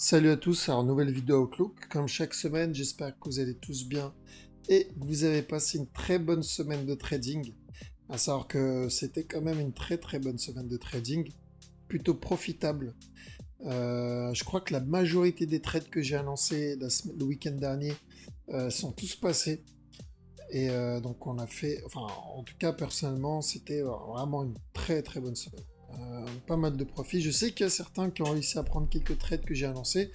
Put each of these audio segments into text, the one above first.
Salut à tous, alors nouvelle vidéo Outlook. Comme chaque semaine, j'espère que vous allez tous bien et que vous avez passé une très bonne semaine de trading. À savoir que c'était quand même une très très bonne semaine de trading, plutôt profitable. Je crois que la majorité des trades que j'ai annoncés le week-end dernier sont tous passés. Et donc on a fait, enfin en tout cas personnellement, c'était vraiment une très très bonne semaine. Pas mal de profits. Je sais qu'il y a certains qui ont réussi à prendre quelques trades que j'ai annoncés.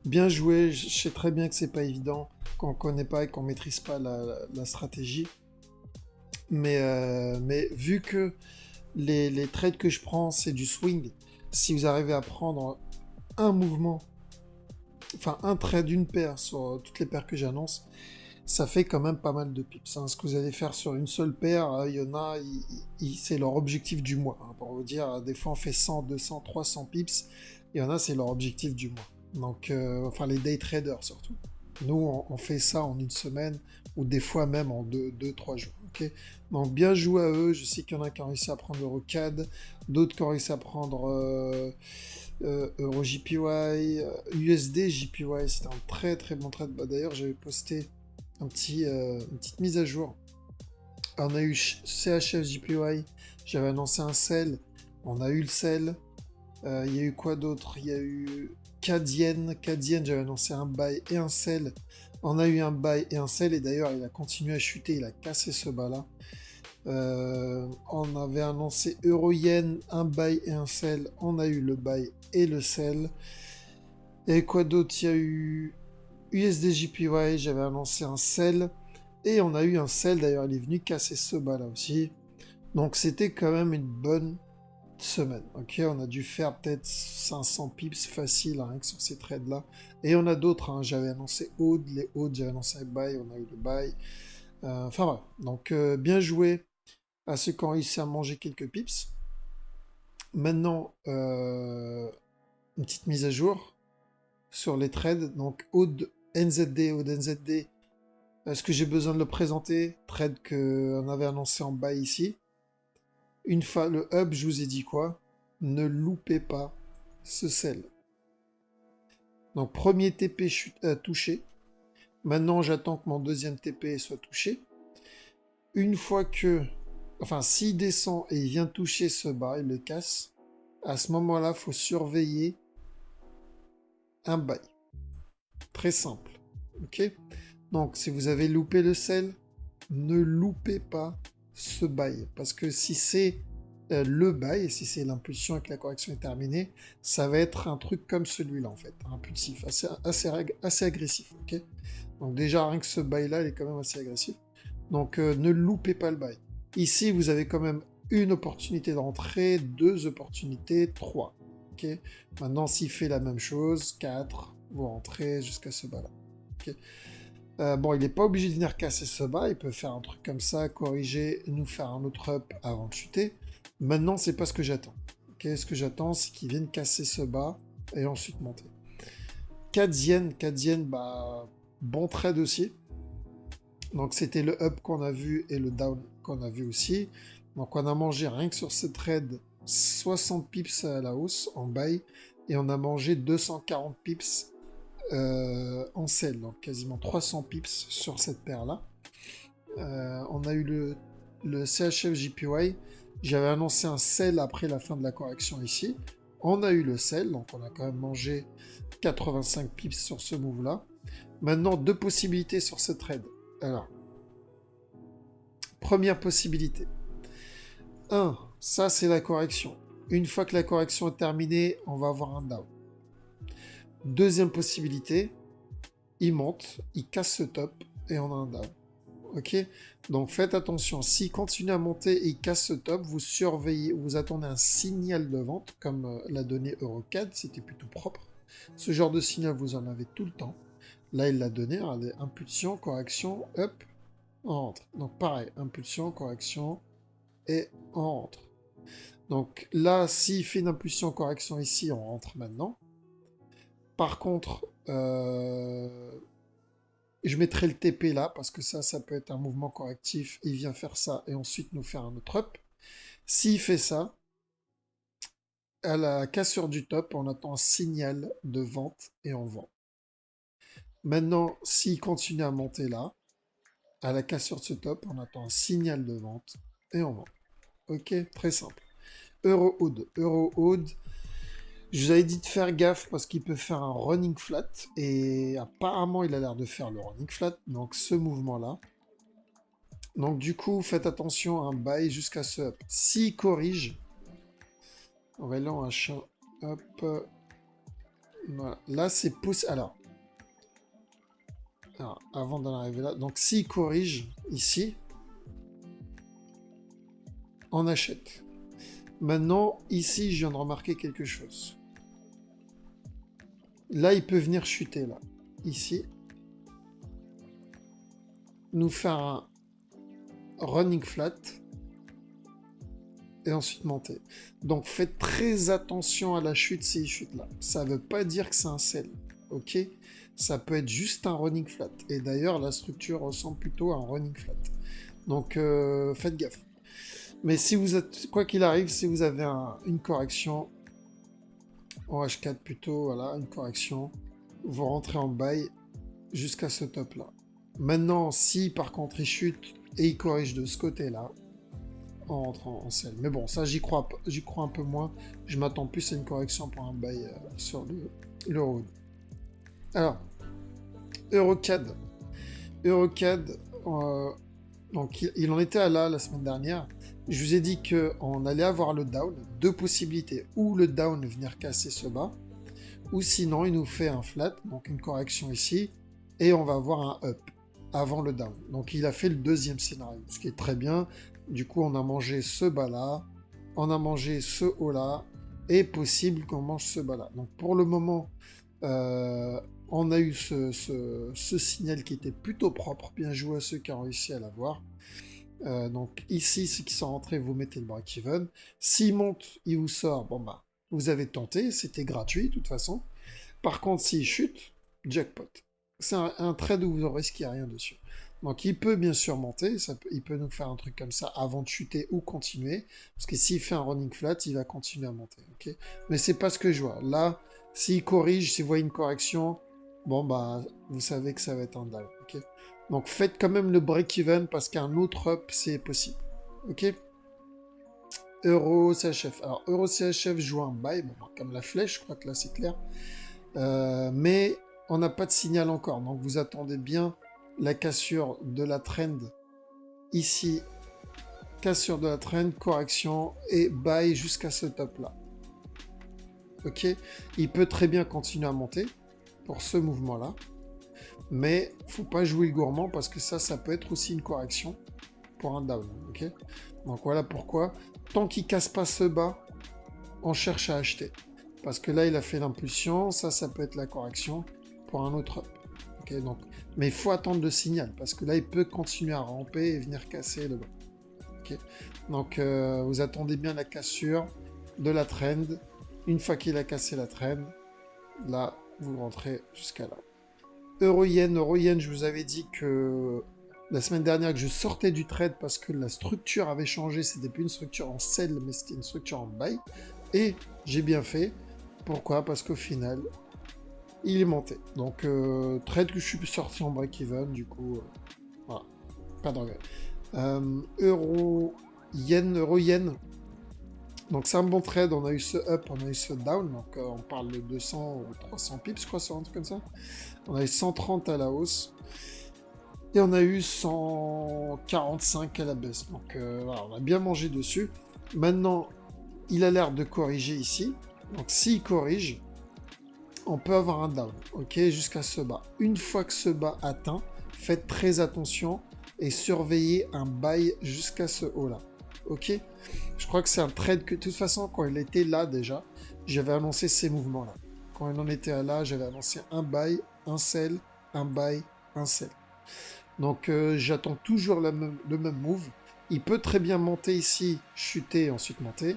Bien joué, je sais très bien que c'est pas évident quand on connaît pas et qu'on maîtrise pas la stratégie. Mais vu que les trades que je prends, c'est du swing, si vous arrivez à prendre un mouvement, enfin un trade, une paire sur toutes les paires que j'annonce, ça fait quand même pas mal de pips, hein. Ce que vous allez faire sur une seule paire, il y en a, c'est leur objectif du mois, hein. Pour vous dire, des fois on fait 100, 200, 300 pips, il y en a, c'est leur objectif du mois. Donc, enfin les day traders surtout. Nous, on fait ça en une semaine, ou des fois même en deux 3 jours. Ok. Donc bien joué à eux, je sais qu'il y en a qui ont réussi à prendre EuroCAD, d'autres qui ont réussi à prendre EuroJPY, USD JPY, c'était un très très bon trade. Bah, d'ailleurs, j'avais posté une petite mise à jour. On a eu CHF JPY, j'avais annoncé un sell, on a eu le sell. Il y a eu quoi d'autre? Il y a eu Cadien, j'avais annoncé un buy et un sell. On a eu un buy et un sell, et d'ailleurs il a continué à chuter, il a cassé ce bas-là. On avait annoncé Euro-Yen, un buy et un sell, on a eu le buy et le sell. Et quoi d'autre? Il y a eu USD-JPY, j'avais annoncé un sell, et on a eu un sell, d'ailleurs il est venu casser ce bas là aussi. Donc c'était quand même une bonne semaine. Ok, on a dû faire peut-être 500 pips facile, hein, rien que sur ces trades là. Et on a d'autres, hein. J'avais annoncé Aude, les Audes, j'avais annoncé un buy, on a eu le buy. Enfin voilà, donc bien joué à ceux qui ont réussi à manger quelques pips. Maintenant, une petite mise à jour sur les trades. Donc Aude NZD, Aude NZD. Est-ce que j'ai besoin de le présenter? Trade qu'on avait annoncé en bas ici. Une fois le hub, je vous ai dit quoi? Ne loupez pas ce sell. Donc premier TP touché. Maintenant, j'attends que mon deuxième TP soit touché. Une fois que... Enfin, s'il descend et il vient toucher ce bas, il le casse. À ce moment-là, il faut surveiller un buy. Très simple. Ok. Donc, si vous avez loupé le sell, ne loupez pas ce buy. Parce que si c'est le buy, et si c'est l'impulsion et que la correction est terminée, ça va être un truc comme celui-là, en fait. Impulsif, assez agressif. Ok. Donc déjà, rien que ce buy-là, il est quand même assez agressif. Donc ne loupez pas le buy. Ici, vous avez quand même une opportunité d'entrée, deux opportunités, trois. Ok. Maintenant, s'il fait la même chose, 4, vous rentrez jusqu'à ce bas-là. Ok. Bon, il n'est pas obligé de venir casser ce bas, il peut faire un truc comme ça, corriger, nous faire un autre up avant de chuter. Maintenant, c'est pas ce que j'attends. Ok. Ce que j'attends, c'est qu'il vienne casser ce bas et ensuite monter. 4 yens, bah, bon trade aussi. Donc c'était le up qu'on a vu et le down qu'on a vu aussi. Donc on a mangé rien que sur ce trade 60 pips à la hausse en buy, et on a mangé 240 pips en sell, donc quasiment 300 pips sur cette paire-là. On a eu le CHF JPY. J'avais annoncé un sell après la fin de la correction ici. On a eu le sell, donc on a quand même mangé 85 pips sur ce move-là. Maintenant, deux possibilités sur ce trade. Alors, première possibilité. 1. Ça, c'est la correction. Une fois que la correction est terminée, on va avoir un down. Deuxième possibilité, il monte, il casse ce top et on a un down. Ok. Donc faites attention. S'il continue à monter et il casse ce top, vous surveillez, vous attendez un signal de vente, comme l'a donné EuroCAD, c'était plutôt propre. Ce genre de signal, vous en avez tout le temps. Là, il l'a donné, regardez, impulsion, correction, up, on rentre. Donc pareil, impulsion, correction, et on rentre. Donc là, s'il fait une impulsion correction ici, on rentre maintenant. Par contre, je mettrai le TP là, parce que ça peut être un mouvement correctif. Il vient faire ça et ensuite nous faire un autre up. S'il fait ça, à la cassure du top, on attend un signal de vente et on vend. Maintenant, s'il continue à monter là, à la cassure de ce top, on attend un signal de vente et on vend. Ok, très simple. Eurohood. Eurohood, je vous avais dit de faire gaffe parce qu'il peut faire un running flat et apparemment il a l'air de faire le running flat, donc ce mouvement-là. Donc du coup, faites attention à un buy jusqu'à ce up. S'il corrige, on va aller en H1, hop, voilà. Là c'est pouce. Alors, avant d'en arriver là, donc s'il corrige ici, on achète. Maintenant, ici, je viens de remarquer quelque chose. Là, il peut venir chuter, là. Ici. Nous faire un running flat. Et ensuite monter. Donc, faites très attention à la chute s'il chute là. Ça ne veut pas dire que c'est un sell. Ok? Ça peut être juste un running flat. Et d'ailleurs, la structure ressemble plutôt à un running flat. Donc, faites gaffe. Mais si vous êtes, quoi qu'il arrive, si vous avez une correction, en H4 plutôt, voilà, une correction, vous rentrez en buy jusqu'à ce top là. Maintenant, si par contre il chute et il corrige de ce côté-là, on rentre en sell. Mais bon, ça j'y crois un peu moins. Je m'attends plus à une correction pour un buy sur le road. Alors, Eurocad. Eurocad, donc il en était à là la semaine dernière. Je vous ai dit qu'on allait avoir le down, deux possibilités. Ou le down venir casser ce bas, ou sinon il nous fait un flat, donc une correction ici, et on va avoir un up avant le down. Donc il a fait le deuxième scénario, ce qui est très bien. Du coup, on a mangé ce bas là, on a mangé ce haut là, et possible qu'on mange ce bas là. Donc pour le moment, on a eu ce signal qui était plutôt propre. Bien joué à ceux qui ont réussi à l'avoir. Donc ici, ceux qui sont rentrés, vous mettez le break-even. S'il monte, il vous sort, bon bah, vous avez tenté, c'était gratuit de toute façon. Par contre, s'il chute, jackpot. C'est un trade où vous ne risquez rien dessus. Donc il peut bien sûr monter, il peut nous faire un truc comme ça avant de chuter ou continuer. Parce que s'il fait un running flat, il va continuer à monter. Okay, mais c'est pas ce que je vois. Là, s'il corrige, s'il voit une correction, bon bah vous savez que ça va être un down. Okay, donc faites quand même le break-even parce qu'un autre up, c'est possible. Ok, Euro CHF. Alors Euro CHF joue un buy, bon, comme la flèche, je crois que là c'est clair. Mais on n'a pas de signal encore. Donc vous attendez bien la cassure de la trend ici. Cassure de la trend, correction et buy jusqu'à ce top là. Ok, il peut très bien continuer à monter pour ce mouvement là. Mais faut pas jouer le gourmand parce que ça peut être aussi une correction pour un down. Ok, donc voilà pourquoi. Tant qu'il casse pas ce bas, on cherche à acheter. Parce que là, il a fait l'impulsion, ça peut être la correction pour un autre up. Okay, donc, mais il faut attendre le signal, parce que là, il peut continuer à ramper et venir casser le bas. Okay, donc, vous attendez bien la cassure de la trend. Une fois qu'il a cassé la trend, là, vous rentrez jusqu'à là. Euro-yen, je vous avais dit que la semaine dernière que je sortais du trade parce que la structure avait changé, c'était plus une structure en sell, mais c'était une structure en buy. Et j'ai bien fait. Pourquoi? Parce qu'au final, il est monté. Donc, trade que je suis sorti en break-even, du coup, voilà, pas de regret. Euro-yen. Donc, c'est un bon trade. On a eu ce up, on a eu ce down. Donc, on parle de 200 ou 300 pips, je crois, sur un truc comme ça. On a eu 130 à la hausse. Et on a eu 145 à la baisse. Donc, voilà, on a bien mangé dessus. Maintenant, il a l'air de corriger ici. Donc, s'il corrige, on peut avoir un down, ok, jusqu'à ce bas. Une fois que ce bas atteint, faites très attention et surveillez un buy jusqu'à ce haut-là, ok. Je crois que c'est un trade que, de toute façon, quand il était là déjà, j'avais annoncé ces mouvements-là. Quand il en était là, j'avais annoncé un buy, un sell, un buy, un sell. Donc, j'attends toujours le même move. Il peut très bien monter ici, chuter et ensuite monter,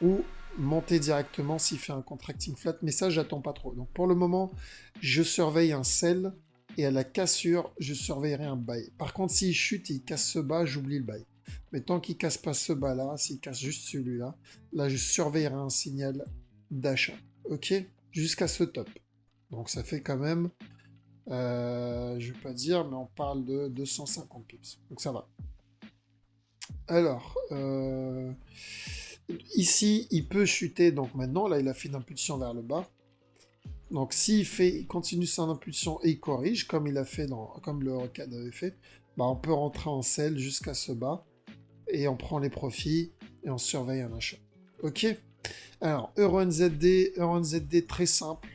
ou monter directement s'il fait un contracting flat, mais ça j'attends pas trop. Donc pour le moment, je surveille un sell et à la cassure, je surveillerai un buy. Par contre, s'il chute et il casse ce bas, j'oublie le buy. Mais tant qu'il casse pas ce bas là, s'il casse juste celui-là, là je surveillerai un signal d'achat. Ok? Jusqu'à ce top. Donc ça fait quand même, je vais pas dire, mais on parle de 250 pips. Donc ça va. Alors, ici, il peut chuter. Donc maintenant, là, il a fait une impulsion vers le bas. Donc il continue son impulsion et il corrige, comme il a fait comme le Rocade avait fait, bah, on peut rentrer en sell jusqu'à ce bas. Et on prend les profits et on surveille un achat. Ok? Alors, EuroNZD très simple.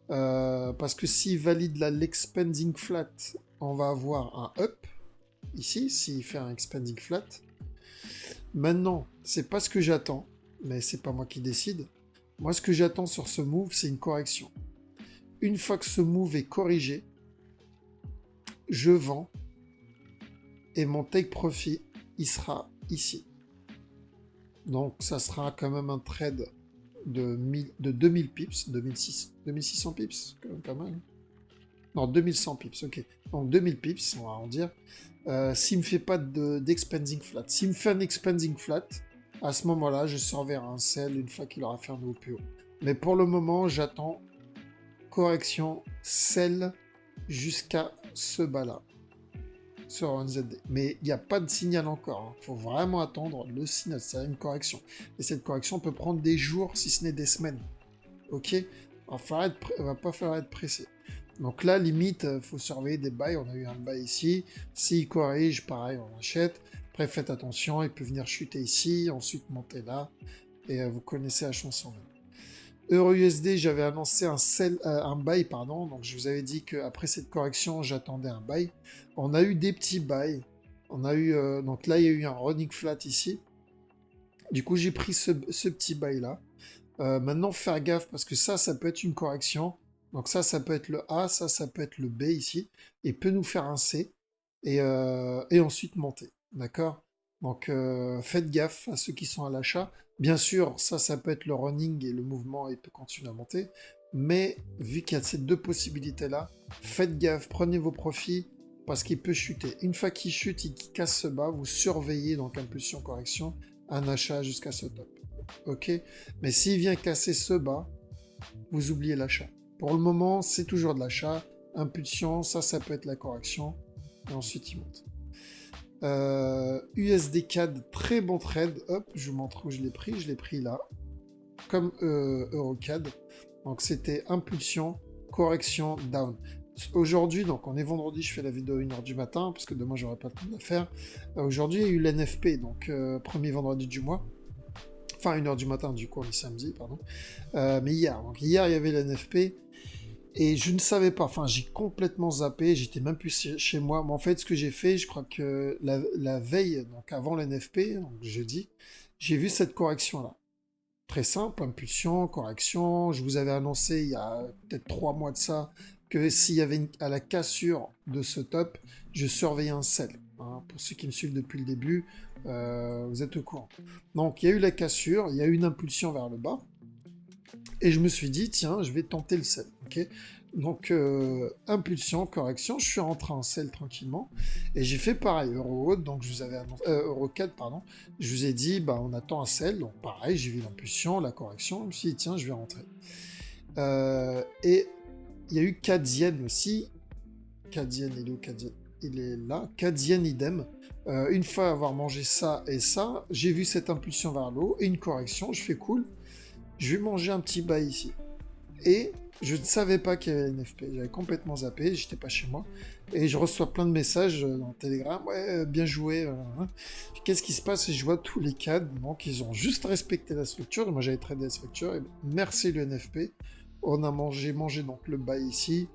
Parce que s'il valide l'expanding flat, on va avoir un up. Ici, s'il fait un expanding flat. Maintenant, c'est pas ce que j'attends, mais c'est pas moi qui décide. Moi, ce que j'attends sur ce move, c'est une correction. Une fois que ce move est corrigé, je vends et mon take profit, il sera ici. Donc, ça sera quand même un trade de 2000 pips, 2600 pips, quand même pas mal. Non, 2100 pips, ok. Donc 2000 pips, on va en dire. S'il ne me fait pas d'expanding flat, s'il me fait un expanding flat, à ce moment-là, je surveillerai un sell une fois qu'il aura fait un nouveau plus haut. Mais pour le moment, j'attends correction sell jusqu'à ce bas-là sur ONZD. Mais il n'y a pas de signal encore. Il faut vraiment attendre le signal, c'est une correction. Et cette correction peut prendre des jours, si ce n'est des semaines. Ok? Il va pas falloir être pressé. Donc là, limite, faut surveiller des buys. On a eu un buy ici. S'il corrige, pareil, on achète. Après, faites attention, il peut venir chuter ici, ensuite monter là. Et vous connaissez la chanson. EURUSD, j'avais annoncé un buy, pardon. Donc je vous avais dit qu'après cette correction, j'attendais un buy. On a eu des petits buys. On a eu, donc là, il y a eu un running flat ici. Du coup, j'ai pris ce petit buy là. Maintenant, faire gaffe parce que ça peut être une correction. Donc ça peut être le A, ça peut être le B ici. Et peut nous faire un C. Et ensuite monter. D'accord? Donc faites gaffe à ceux qui sont à l'achat. Bien sûr, ça peut être le running et le mouvement, il peut continuer à monter. Mais vu qu'il y a ces deux possibilités-là, faites gaffe, prenez vos profits parce qu'il peut chuter. Une fois qu'il chute et qu'il casse ce bas, vous surveillez donc impulsion correction, un achat jusqu'à ce top. Ok? Mais s'il vient casser ce bas, vous oubliez l'achat. Pour le moment, c'est toujours de l'achat. Impulsion, ça peut être la correction. Et ensuite, il monte. USD CAD, très bon trade. Hop, je vous montre où je l'ai pris. Je l'ai pris là. Comme EuroCAD. Donc, c'était impulsion, correction, down. Aujourd'hui, donc on est vendredi, je fais la vidéo à 1h du matin, parce que demain, j'aurai pas le temps de la faire. Aujourd'hui, il y a eu l'NFP, donc premier vendredi du mois. Enfin, 1h du matin, du coup, on est samedi, pardon. Mais hier, donc hier, il y avait l'NFP. Et je ne savais pas, enfin j'ai complètement zappé, j'étais même plus chez moi. Mais en fait, ce que j'ai fait, je crois que la veille, donc avant l'NFP, donc jeudi, j'ai vu cette correction-là. Très simple, impulsion, correction. Je vous avais annoncé il y a peut-être 3 mois de ça que s'il y avait à la cassure de ce top, je surveillais un sell. Hein. Pour ceux qui me suivent depuis le début, vous êtes au courant. Donc il y a eu la cassure, il y a eu une impulsion vers le bas. Et je me suis dit, tiens, je vais tenter le sell. Okay, donc, impulsion, correction, je suis rentré en sell tranquillement. Et j'ai fait pareil, EuroCAD, donc je vous avais annoncé, EuroCAD, pardon. Je vous ai dit, bah, on attend un sell. Donc, pareil, j'ai vu l'impulsion, la correction. Je me suis dit, tiens, je vais rentrer. Et il y a eu CAD aussi. CAD, il est où CAD? Il est là. CAD, idem. Une fois avoir mangé ça et ça, j'ai vu cette impulsion vers le haut et une correction. Je fais cool. Je vais manger un petit bas ici. Et je ne savais pas qu'il y avait NFP. J'avais complètement zappé, j'étais pas chez moi. Et je reçois plein de messages dans Telegram. Ouais, bien joué. Qu'est-ce qui se passe? Et je vois tous les cadres. Donc, ils ont juste respecté la structure. Moi, j'avais tradé la structure. Et merci le NFP. On a mangé donc le buy ici,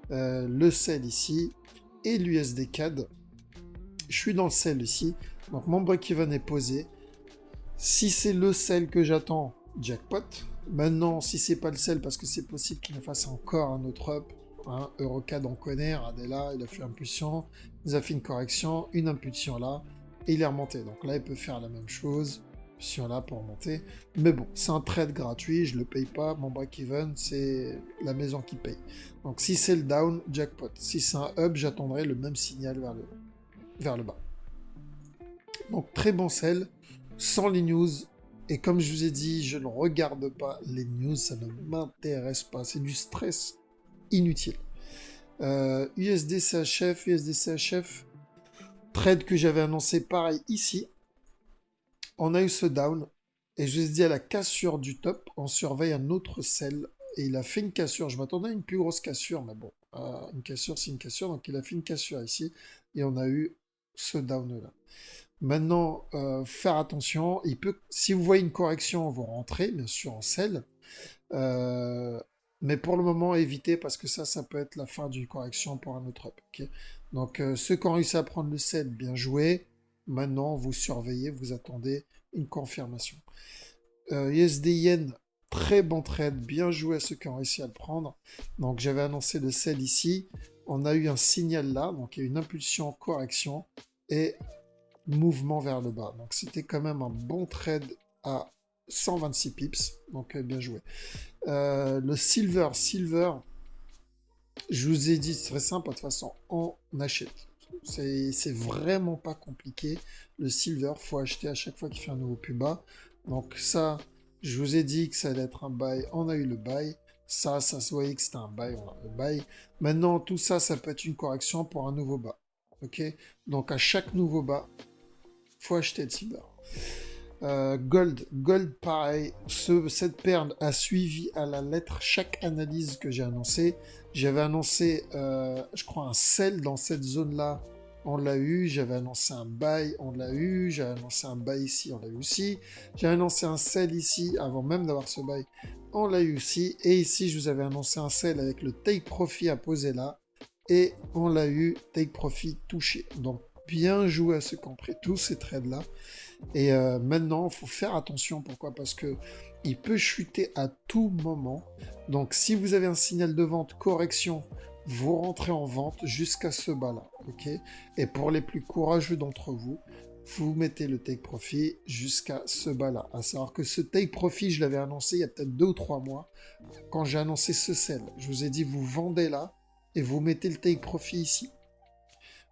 le sell ici, et l'USD CAD. Je suis dans le sell ici. Donc, mon break-even est posé. Si c'est le sell que j'attends, jackpot. Maintenant, si c'est pas le sell, parce que c'est possible qu'il me fasse encore un autre up, hein, EuroCAD on connaît, regardez là, il a fait impulsion, il a fait une correction, une impulsion là, et il est remonté. Donc là, il peut faire la même chose, impulsion là pour remonter. Mais bon, c'est un trade gratuit, je le paye pas, mon break-even, c'est la maison qui paye. Donc si c'est le down, jackpot. Si c'est un up, j'attendrai le même signal vers le bas. Donc très bon sell, sans les news, Et comme je vous ai dit, je ne regarde pas les news, ça ne m'intéresse pas. C'est du stress inutile. USD CHF, USD CHF, trade que j'avais annoncé pareil ici. On a eu ce down. Et je vous ai dit à la cassure du top, on surveille un autre sell. Et il a fait une cassure. Je m'attendais à une plus grosse cassure, mais bon, une cassure, c'est une cassure. Donc il a fait une cassure ici. Et on a eu ce down-là. Maintenant, faire attention. Il peut, si vous voyez une correction, vous rentrez, bien sûr, en sell. Euh, mais pour le moment, évitez parce que ça peut être la fin d'une correction pour un autre up. Ok. Donc, ceux qui ont réussi à prendre le sell, bien joué. Maintenant, vous surveillez, vous attendez une confirmation. USD Yen, très bon trade, bien joué à ceux qui ont réussi à le prendre. Donc, j'avais annoncé le sell ici. On a eu un signal là, donc il y a une impulsion correction et mouvement vers le bas. Donc, c'était quand même un bon trade à 126 pips. Donc, bien joué. Le silver, je vous ai dit, c'est très simple, de toute façon, on achète. C'est vraiment pas compliqué. Le silver, faut acheter à chaque fois qu'il fait un nouveau plus bas. Donc ça, je vous ai dit que ça allait être un buy, on a eu le buy. Ça se voyait que c'était un buy, on a eu le buy. Maintenant, tout ça, ça peut être une correction pour un nouveau bas. Ok. Donc à chaque nouveau bas, faut acheter le silver. Gold pareil, cette perle a suivi à la lettre chaque analyse que j'ai annoncée. J'avais annoncé, je crois, un sell dans cette zone-là, on l'a eu. J'avais annoncé un buy, on l'a eu. J'avais annoncé un buy ici, on l'a eu aussi. J'avais annoncé un sell ici, avant même d'avoir ce buy, on l'a eu aussi. Et ici, je vous avais annoncé un sell avec le take profit à poser là, et on l'a eu, take profit touché. Donc, bien joué à ceux qui ont pris tous ces trades-là. Et maintenant, il faut faire attention. Pourquoi? Parce que il peut chuter à tout moment. Donc, si vous avez un signal de vente, correction, vous rentrez en vente jusqu'à ce bas-là. Ok. Et pour les plus courageux d'entre vous, vous mettez le take profit jusqu'à ce bas-là. À savoir que ce take profit, je l'avais annoncé il y a peut-être 2 ou 3 mois, quand j'ai annoncé ce sell. Je vous ai dit, vous vendez là et vous mettez le take profit ici.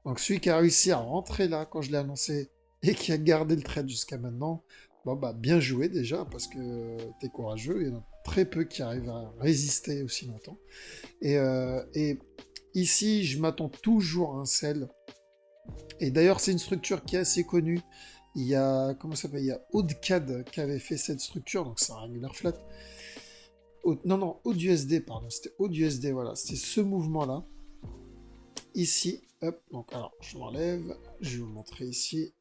Donc celui qui a réussi à rentrer là quand je l'ai annoncé et qui a gardé le trade jusqu'à maintenant, bon bah bien joué déjà parce que t'es courageux. Il y en a très peu qui arrivent à résister aussi longtemps. Et ici, je m'attends toujours à un sell. Et d'ailleurs, c'est une structure qui est assez connue. Il y a, comment ça s'appelle? Il y a Oddcad qui avait fait cette structure, donc c'est un regular flat. Non, AUDUSD, pardon, c'était AUDUSD, voilà, c'était ce mouvement-là. Ici, hop, donc alors je m'enlève, je vais vous montrer ici.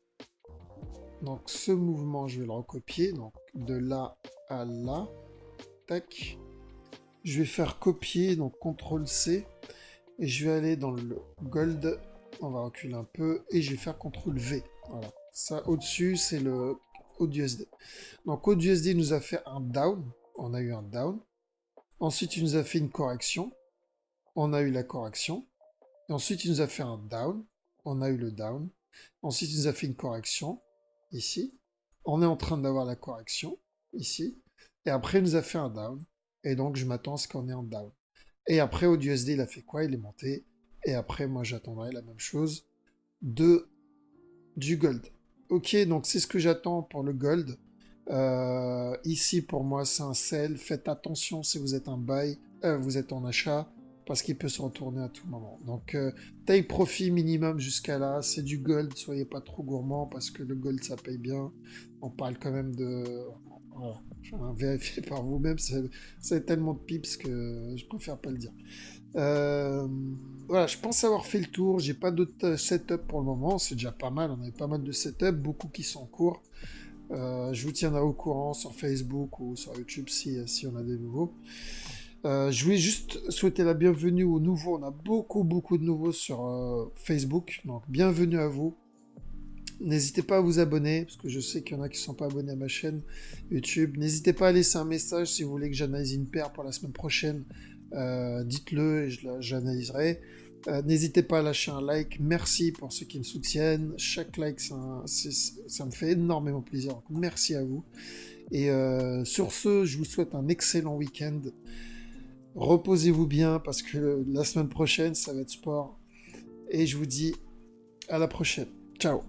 Donc ce mouvement, je vais le recopier, donc de là à là, tac. Je vais faire copier, donc CTRL-C, et je vais aller dans le gold, on va reculer un peu, et je vais faire CTRL-V. Voilà, ça au-dessus, c'est le AUDUSD. Donc AUDUSD nous a fait un down, on a eu un down. Ensuite, il nous a fait une correction, on a eu la correction. Et ensuite, il nous a fait un down. On a eu le down. Ensuite, il nous a fait une correction. Ici. On est en train d'avoir la correction. Ici. Et après, il nous a fait un down. Et donc, je m'attends à ce qu'on ait un down. Et après, au USD, il a fait quoi? Il est monté. Et après, moi, j'attendrai la même chose du gold. Ok, donc c'est ce que j'attends pour le gold. Ici, pour moi, c'est un sell. Faites attention si vous êtes un buy, vous êtes en achat, parce qu'il peut se retourner à tout moment. Donc, taille profit minimum jusqu'à là. C'est du gold. Soyez pas trop gourmand, parce que le gold, ça paye bien. On parle quand même de... Voilà. Vérifiez par vous-même. C'est tellement de pips que je préfère pas le dire. Voilà, je pense avoir fait le tour. J'ai pas d'autres setup pour le moment. C'est déjà pas mal. On avait pas mal de setup, beaucoup qui sont en cours. Je vous tiendrai au courant sur Facebook ou sur YouTube si on a des nouveaux. Je voulais juste souhaiter la bienvenue aux nouveaux. On a beaucoup de nouveaux sur Facebook. Donc bienvenue à vous. N'hésitez pas à vous abonner, parce que je sais qu'il y en a qui ne sont pas abonnés à ma chaîne YouTube. N'hésitez pas à laisser un message si vous voulez que j'analyse une paire pour la semaine prochaine. Dites-le et j'analyserai. N'hésitez pas à lâcher un like. Merci pour ceux qui me soutiennent. Chaque like, ça me fait énormément plaisir. Donc, merci à vous. Et sur ce, je vous souhaite un excellent week-end. Reposez-vous bien parce que la semaine prochaine, ça va être sport. Et je vous dis à la prochaine. Ciao.